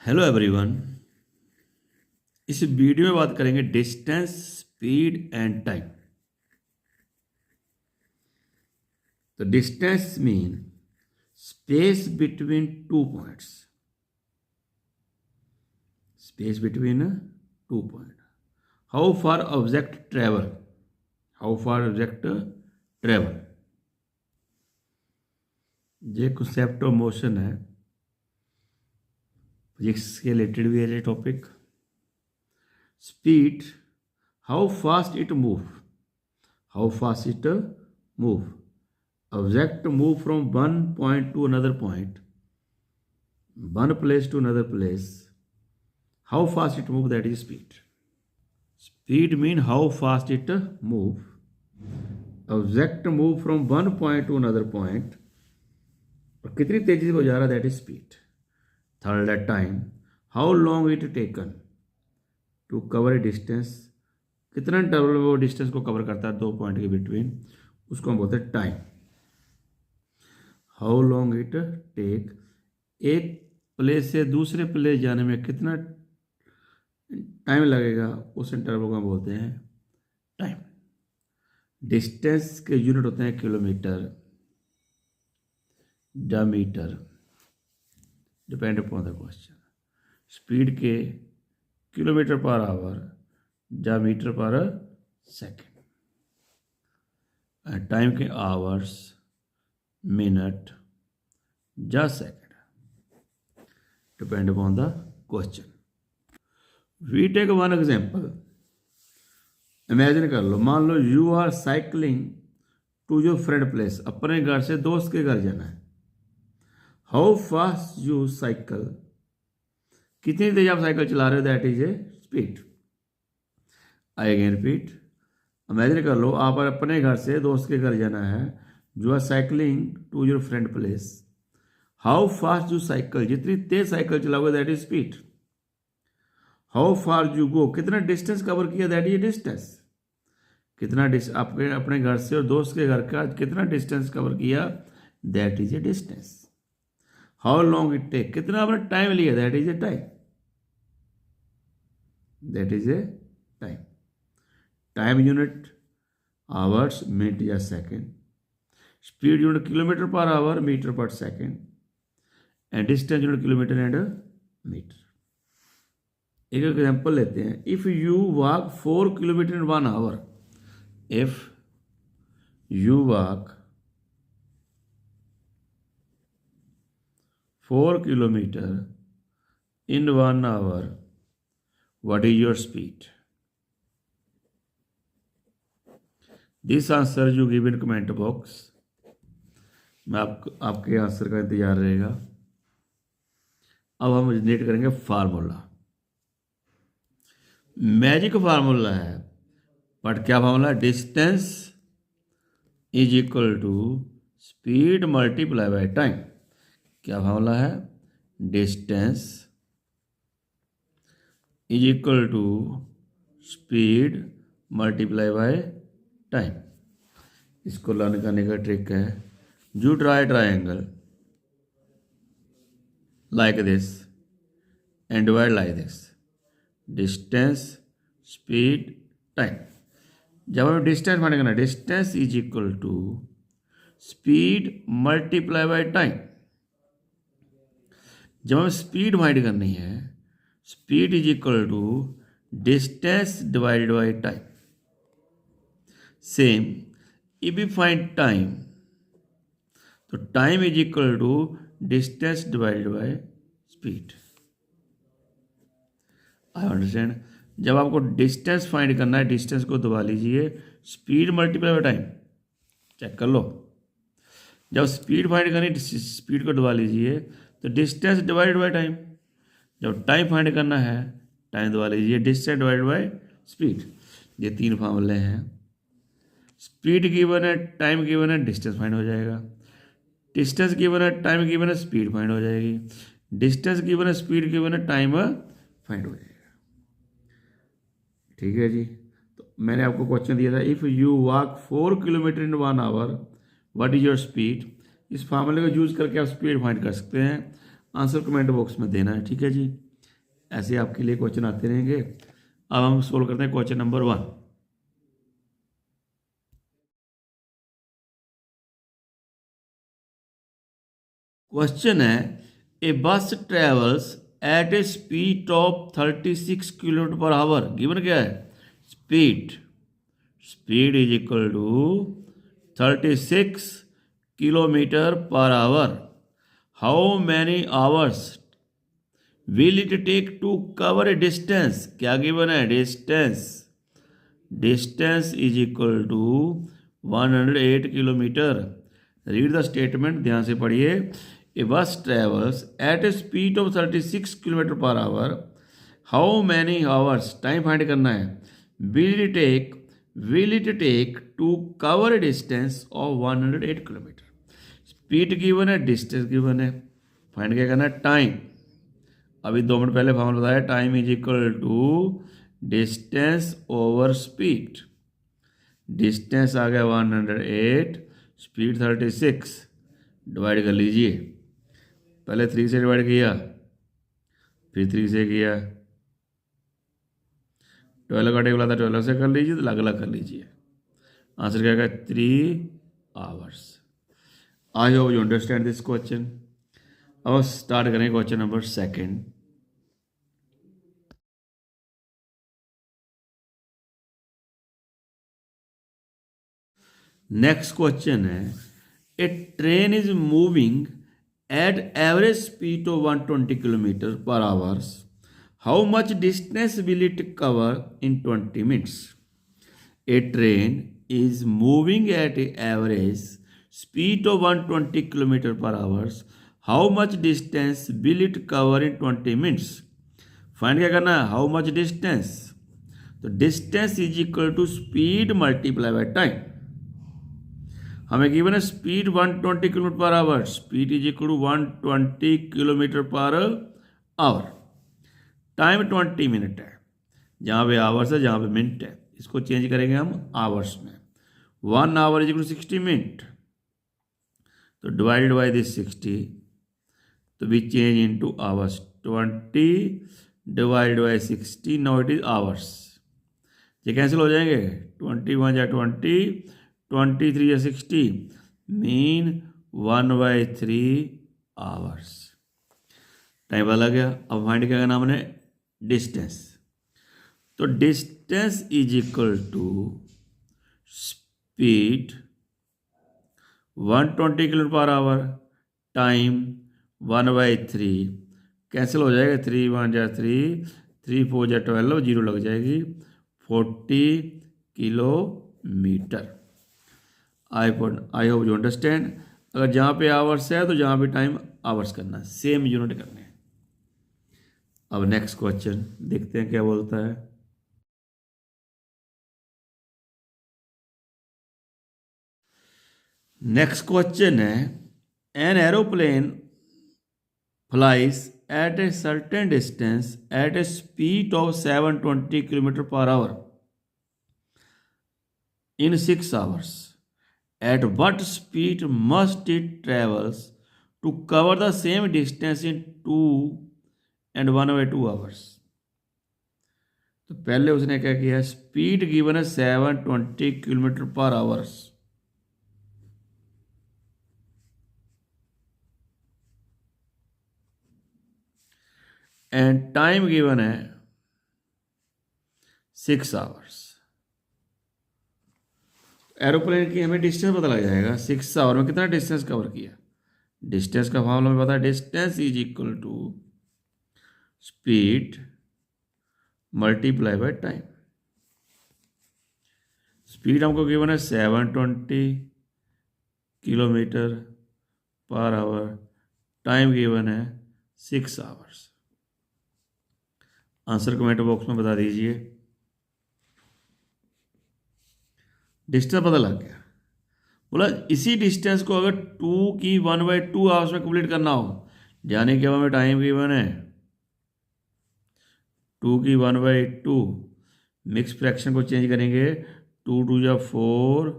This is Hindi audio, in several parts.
Hello everyone. इस वीडियो में बात करेंगे डिस्टेंस, स्पीड एंड टाइम। तो distance mean space between two points. Space between two point. How far object travel. How far object travel. ये कॉन्सेप्ट ऑफ मोशन है, फिजिक्स के रिलेटेड भी है ये topic. Speed, how fast it move. How fast it move. Object move from one point to another point, one place to another place. How fast it move, that is speed. Speed mean how fast it move. Object move from one point to another point. और कितनी तेजी से वो जा रहा, that is speed. Third at time, how long it taken to cover a distance. कितना इंटरवल में वो डिस्टेंस को कवर करता है दो पॉइंट के बिटवीन, उसको हम बोलते हैं time. How long it take, एक प्लेस से दूसरे प्लेस जाने में कितना टाइम लगेगा, उस इंटरवल को हम बोलते हैं टाइम। डिस्टेंस के यूनिट होते हैं kilometre, diameter, depend upon the question. Speed के kilometre per hour, diameter per second. Time के आवर्स, मिनट या second, depend upon the question. We take one example. Imagine कर लो, मान लो you are cycling to your friend place. अपने घर से दोस्त के घर जाना है। हाउ फास्ट यू साइकिल, कितनी तेज आप साइकिल चला रहे हो, that is A speed. I again repeat. Imagine कर लो, आप अपने घर से दोस्त के घर जाना है। You are cycling to your friend place. How fast you cycle, जितनी तेज साइकिल चलाओगे that is speed. How far you go, कितना डिस्टेंस कवर किया, दैट इज डिस्टेंस। कितना आपके अपने घर से और दोस्त के घर का कितना डिस्टेंस कवर किया, that is a distance. How long it take, कितना आपने टाइम लिया, that is a time. That is a time. Time unit hours, minute या second. Speed unit kilometre per hour, metre per second. And distance unit kilometre and metre. एक एग्जाम्पल लेते हैं। If you walk 4 kilometre in 1 hour, if you walk 4 kilometre in 1 hour, what is your speed. This answer you give in comment box. मैं आपके आंसर का इंतजार रहेगा। अब हम जनरेट करेंगे फार्मूला। मैजिक फार्मूला है, बट क्या formula, distance is equal to speed multiply by time. क्या फार्मूला है, distance is equal to speed multiply by time. इसको लर्न करने का ट्रिक है, you draw a triangle like this and divide like this, distance, speed, time। जब हमें डिस्टेंस फाइंड करना है, distance is equal to speed multiply by time. जब हमें स्पीड फाइंड करनी है, speed is equal to distance divided by time. Same if you find time, तो time is equal to distance divided by speed. I understand. जब आपको डिस्टेंस फाइंड करना है, डिस्टेंस को दबा लीजिए, speed multiply by time, check कर लो। जब स्पीड फाइंड करनी, स्पीड को दबा लीजिए, तो डिस्टेंस डिवाइडेड बाय टाइम। जब टाइम फाइंड करना है, टाइम दबा लीजिए, डिस्टेंस डिवाइडेड बाय स्पीड। ये 3 फार्मूले हैं। स्पीड गिवन है, टाइम गिवन है, डिस्टेंस फाइंड हो जाएगा। डिस्टेंस गिवन है, टाइम गिवन है, स्पीड फाइंड हो जाएगी। डिस्टेंस गिवन है, स्पीड गिवन है, टाइम फाइंड हो जाएगा। ठीक है जी। तो मैंने आपको क्वेश्चन दिया था, if you walk 4 kilometre in 1 hour, what is your speed. इस फार्मूले को यूज करके आप स्पीड फाइंड कर सकते हैं। आंसर कमेंट बॉक्स में देना है। ठीक है जी। ऐसे आपके लिए क्वेश्चन आते रहेंगे। अब हम सोल्व करते हैं क्वेश्चन नंबर 1। क्वेश्चन है, a bus travels at a speed of 36 kilometre per hour. Given क्या है? Speed is equal to 36 kilometre per hour. How many hours will it take to cover a distance? क्या गिवन है? Distance is equal to 108 kilometre. Read the statement, ध्यान से पढ़िए। A bus travels at a speed of 36 kilometre per hour. How many hours, time find करना है, will it take to cover a distance of 108 kilometre. Speed given है, डिस्टेंस गिवन है, फाइंड क्या करना है? टाइम। अभी 2 मिनट पहले फॉर्मूला बताया, time is equal to distance over speed. Distance आ गया 108, स्पीड 36, डिवाइड कर लीजिए। पहले 3 से डिवाइड किया, फिर 3 से किया, 12 का टेबल आता है 12 से कर लीजिए, तो अलग अलग कर लीजिए। आंसर क्या आएगा? 3 hours. I hope you understand this question. अब स्टार्ट करें क्वेश्चन नंबर 2। नेक्स्ट क्वेश्चन है, a train is moving at average speed of 120 kilometre per hours. How much distance will it cover in 20 minutes? A train is moving at average speed of 120 kilometre per hours. How much distance will it cover in 20 minutes? Find क्या करना है? How much distance. तो distance is equal to speed multiply by time. हमें गिवन है speed 120 kilometre per hour. Speed is equal to 120 kilometre per hour. Time 20 minute है, जहाँ पे आवर्स है, जहाँ पे मिनट है, इसको चेंज करेंगे हम आवर्स में। 1 hour is equal to 60 minute, तो डिवाइडेड बाई दिस 60, तो we change into hours. 20 divided by 60, now it is hours. ये कैंसिल हो जाएंगे, 21 या 20, 23 या 60, मीन 1/3 आवर्स। टाइम वाला गया। अब फाइंड क्या करना हमने? डिस्टेंस। तो distance is equal to speed 120 kilometre per hour time 1/3, cancel हो जाएगा। 3 1 जा 3, 3 4 जा 12, जीरो लग जाएगी, 40 kilometre. I hope you understand. अगर जहाँ पे आवर्स है तो जहाँ पे टाइम आवर्स करना है, सेम यूनिट करने हैं। अब नेक्स्ट क्वेश्चन देखते हैं क्या बोलता है। नेक्स्ट क्वेश्चन है, an aeroplane flies at a certain distance at a speed of 720 kilometre per hour in 6 hours. At what speed must it travels to cover the same distance in 2 and 1/2 hours? तो पहले उसने क्या किया? स्पीड गिवन है 720 kilometre per hours, and time given है 6 आवर्स। एरोप्लेन की हमें डिस्टेंस पता लग जाएगा, 6 आवर में कितना डिस्टेंस कवर किया। डिस्टेंस का फॉर्मूला हमें पता है, distance is equal to speed multiply by time. Speed हमको गिवन है 720 kilometre per hour, time given है 6 आवर्स। आंसर कमेंट बॉक्स में बता दीजिए। डिस्टेंस पता लग गया। बोला इसी डिस्टेंस को अगर 2 की 1/2 आवर्स में कंप्लीट करना हो, जाने के हमें टाइम गिवन है 2 की 1/2, मिक्स फ्रैक्शन को चेंज करेंगे, 2 2 जा 4,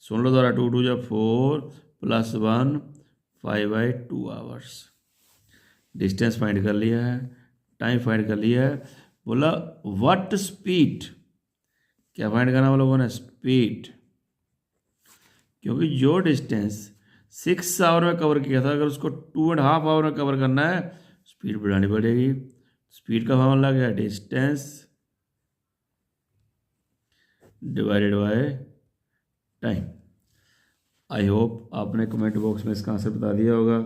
सुन लो दोबारा, 2 2 जा 4 प्लस 1, 5/2 आवर्स। डिस्टेंस फाइंड कर लिया है, टाइम फाइंड कर लिया है। बोला व्हाट स्पीड, क्या फाइंड करना हम लोगों ने, स्पीड। क्योंकि जो डिस्टेंस 6 आवर में कवर किया था, अगर उसको 2.5 आवर में कवर करना है, स्पीड बढ़ानी पड़ेगी। स्पीड का फॉर्मूला क्या है, distance divided by time. I hope आपने कमेंट बॉक्स में इसका आंसर बता दिया होगा।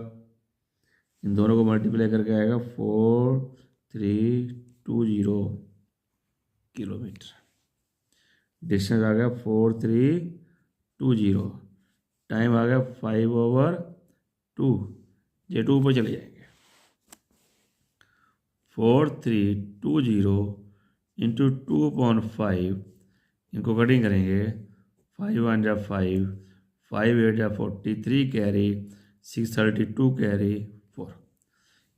इन दोनों को मल्टीप्लाई करके आएगा 4320 किलोमीटर। डिस्टेंस आ गया 4320, टाइम आ गया 5/2, ये 2 ऊपर चले जाएंगे। 4320 इंटू 2/5, इनको कटिंग करेंगे, 5 1 जा 5, 5 8 जा 43 कैरी, 632 कैरी 4,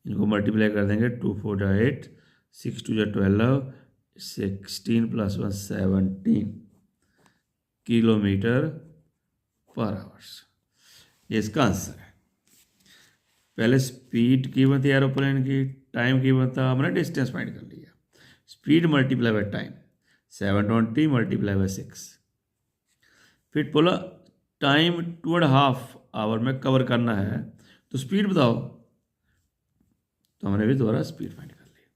इनको मल्टीप्लाई कर देंगे, 2 4 जा 8, 6 2 जा 12, 16 + 1 17 किलोमीटर पर आवर्स। ये इसका आंसर है। पहले स्पीड कीमत थी एरोप्लेन की, टाइम कीमत था, हमने डिस्टेंस फाइंड कर लिया। Speed multiply by time, 720 multiply by 6। फिर बोला टाइम 2.5 आवर में कवर करना है, तो स्पीड बताओ। तो हमने भी दोबारा स्पीड फाइंड कर लिया।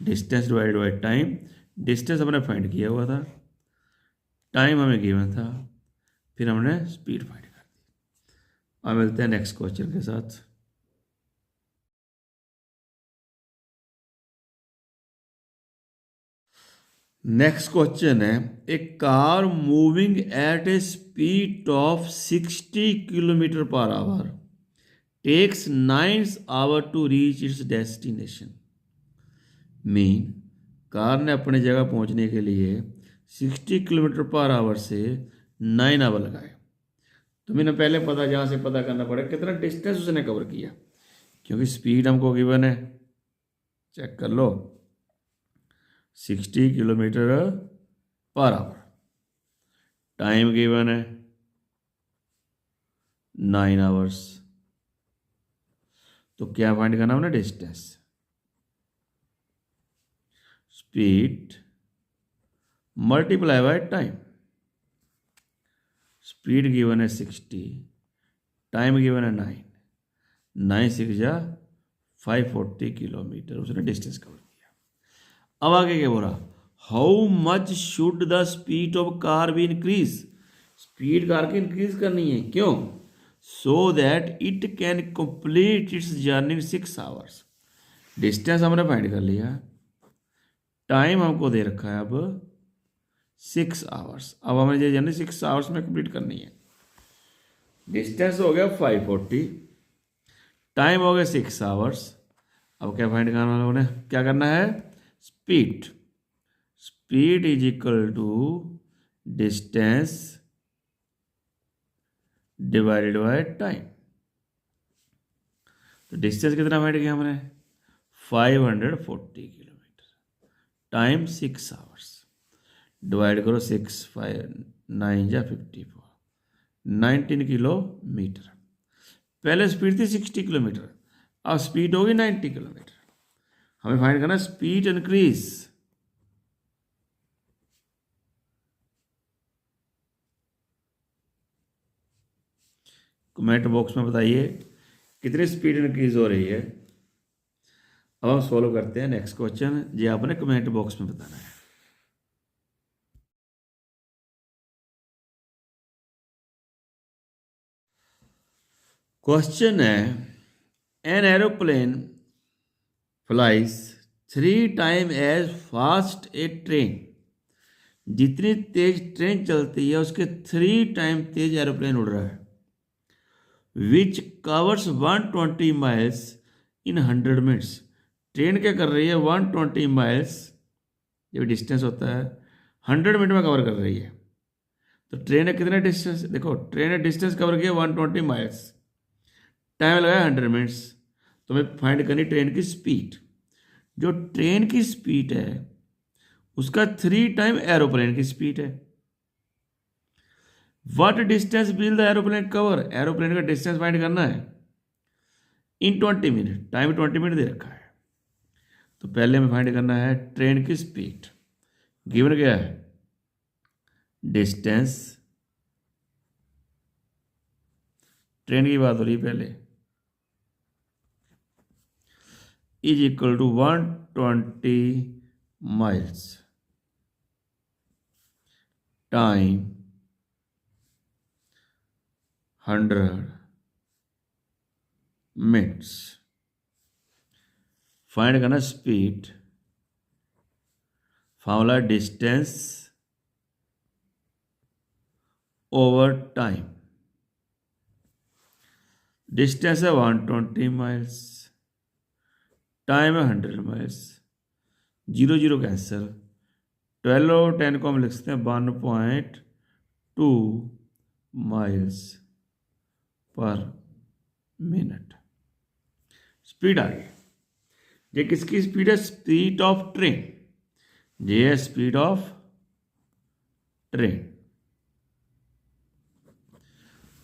Distance divided by time, distance हमने फाइंड किया हुआ था, टाइम हमें गिवन था, फिर हमने स्पीड फाइंड कर दी। अब मिलते हैं नेक्स्ट क्वेश्चन के साथ। नेक्स्ट क्वेश्चन है, a car moving at a speed of 60 kilometre per hour takes 9 hour to reach its destination. Mean car ने अपने जगह पहुंचने के लिए 60 किलोमीटर पर आवर से 9 आवर लगाए। तो मैंने पहले जहाँ से पता करना पड़ेगा कितना डिस्टेंस उसने कवर किया, क्योंकि स्पीड हमको गिवन है, चेक कर लो, 60 kilometre per hour, time given है 9 आवर्स। तो क्या फाइंड करना हमने, distance. Speed multiply by time, speed given है 60, टाइम गिवन है 9, 9 6 जा 540 किलोमीटर उसने डिस्टेंस कवर किया। अब आगे क्या बोला, how much should the speed of car be increase. Speed car की इंक्रीज करनी है, क्यों, so that it can complete it's journey in 6 hours. Distance हमने फाइंड कर लिया, टाइम हमको दे रखा है अब 6 आवर्स। अब हमें ये जर्नी 6 आवर्स में कंप्लीट करनी है। डिस्टेंस हो गया 540, टाइम हो गया 6 आवर्स। अब क्या फाइंड करना हम लोगों ने, क्या करना है, speed. Speed is equal to distance divided by time. तो डिस्टेंस कितना फाइंड किया हमने, 540 किलोमीटर, टाइम 6 आवर्स, डिवाइड करो 6 5 9 जा 54, 19 किलोमीटर। पहले स्पीड थी 60 किलोमीटर, अब स्पीड होगी 90 किलोमीटर। हमें फाइंड करना स्पीड इंक्रीज। कमेंट बॉक्स में बताइए कितनी स्पीड इंक्रीज हो रही है। अब हम सॉल्व करते हैं नेक्स्ट क्वेश्चन, ये आपने कमेंट बॉक्स में बताना है। क्वेश्चन है, an aeroplane flies 3 time as fast a train. जितनी तेज ट्रेन चलती है उसके 3 टाइम तेज एरोप्लेन उड़ रहा है। Which covers 120 miles in 100 minutes. Train क्या कर रही है, 120 माइल्स, जो डिस्टेंस होता है 100 मिनट में कवर कर रही है। तो ट्रेन ने कितना डिस्टेंस, देखो ट्रेन ने डिस्टेंस कवर किया 120 माइल्स, टाइम लगाया 100 मिनट्स। तो हमें फाइंड करनी ट्रेन की स्पीड। जो ट्रेन की स्पीड है उसका 3 टाइम एरोप्लेन की स्पीड है। What distance will the aeroplane cover, aeroplane का डिस्टेंस फाइंड करना है इन 20 मिनट, टाइम 20 मिनट दे रखा है। तो पहले में फाइंड करना है ट्रेन की स्पीड। गिवन क्या है, डिस्टेंस, ट्रेन की बात हो रही पहले, is equal to 120 miles, time 100 minutes. Find करना speed, formula distance over time. Distance है 120 माइल्स, टाइम है 100 माइल्स, 0 0 कैंसिल, 12 और 10 को हम लिख सकते हैं 1.2 माइल्स पर मिनट। स्पीड आ गई। ये किसकी स्पीड है, स्पीड ऑफ ट्रेन, ये है स्पीड ऑफ ट्रेन।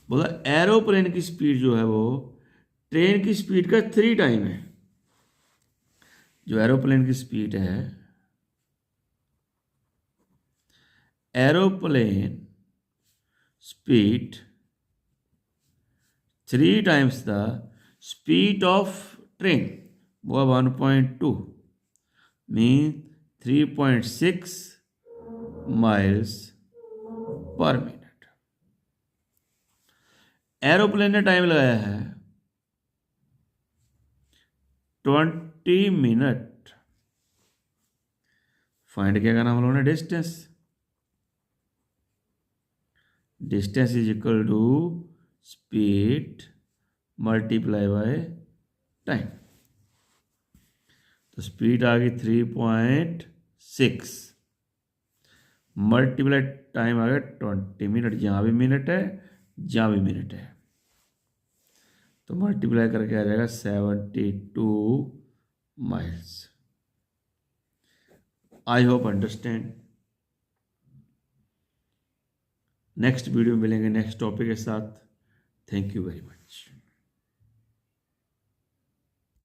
बोला एरोप्लेन की स्पीड जो है वो ट्रेन की स्पीड का 3 टाइम है। जो एरोप्लेन की स्पीड है, aeroplane speed 3 times the speed of train, वो 1.2 mean 3.6 miles per minute. Aeroplane ने टाइम लगाया है 20 मिनट। फाइंड क्या करना हम लोगों ने, distance. Distance is equal to speed multiply by time. तो स्पीड आ गई 3.6 मल्टीप्लाई टाइम आ गया 20 मिनट। जहाँ भी मिनट है, जहाँ भी मिनट है, तो मल्टीप्लाई करके आ जाएगा 72 miles. I hope understand. Next video में मिलेंगे नेक्स्ट टॉपिक के साथ। Thank you very much.